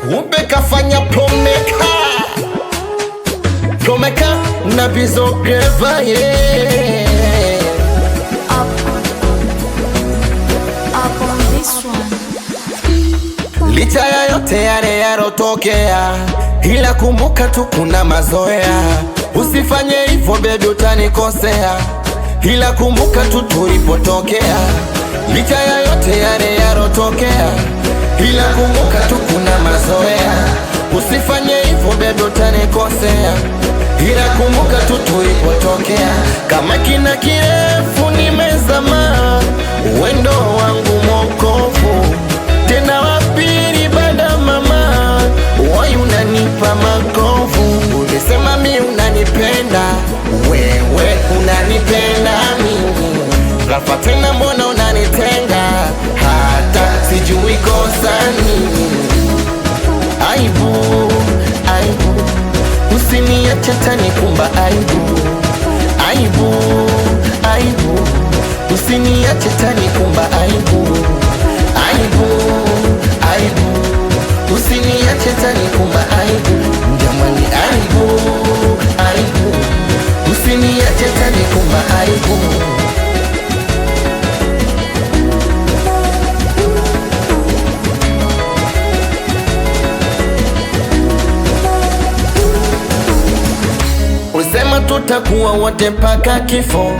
kumbe kafanya Promeka na Bizo Greva, yeah. Up on this one. Licha ya yote yale yarotokea, ila kumbuka tu kuna mazoea. Usifanye hivyo baby, utanikosea, ila kumbuka tu tulipotokea. Licha ya yote yale yarotokea, ila kumbuka tu kuna mazoea. Usifanye hivyo baby, utanikosea, ila kumbuka tu tulipotokea. Kama kina kirefu nimezama, wendo wangu mokofu tena wapili bada mama, wai unanipa makovu. Ulisema mi unanipenda, wewe unanipenda mimi, ghafla tena mbona unanitenga, hata sijui kosa nini. Aibu, aibu, usiniache tanikumba. Aibu, aibu, aibu, usiniache tanikumba. Aibu, aibu, aibu, usiniache tanikumba. Aibu, jamani, aibu, aibu, usiniache tanikumba. Aibu. Ulisema tutakuwa wote mpaka kifo,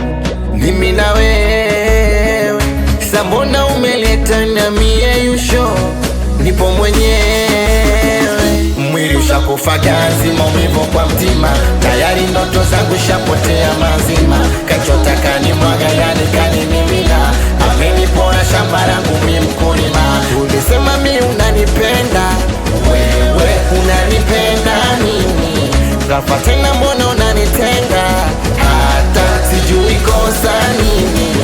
mimi na wewe. Sasa mbona umeleta na mie yusho, nipo mwenyewe. Mwili ushakufa ganzi, maumivu kwa mtima, tayari ndoto zangu shapotea mazima. Kachotaka ni mwaga, yani kanimimina, amenipora shamba langu mi mkulima. Ulisema mi unanipenda, wewe unanipenda mimi, ghafla tena mbona unanitenga, hata sijui kosa nini.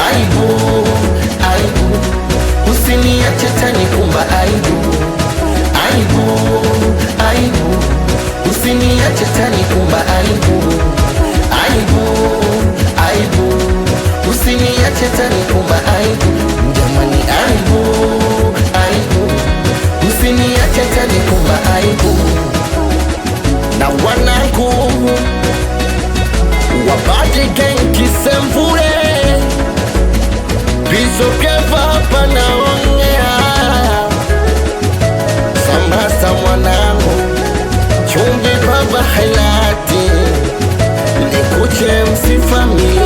Aibu, aibu, usiniache tanikumba. Aibu, aibu, aibu, usiniache tanikumba. Aibu, aibu, aibu, usiniache tanikumba. Aibu, jamani, aibu, aibu, usiniache tanikumba. Aibu. Na wanangu wabadi gang Kisemvule, Bizo Greva hapa naongea. Samasa mwanangu, chumvi baba hayati, nikuche msi familia.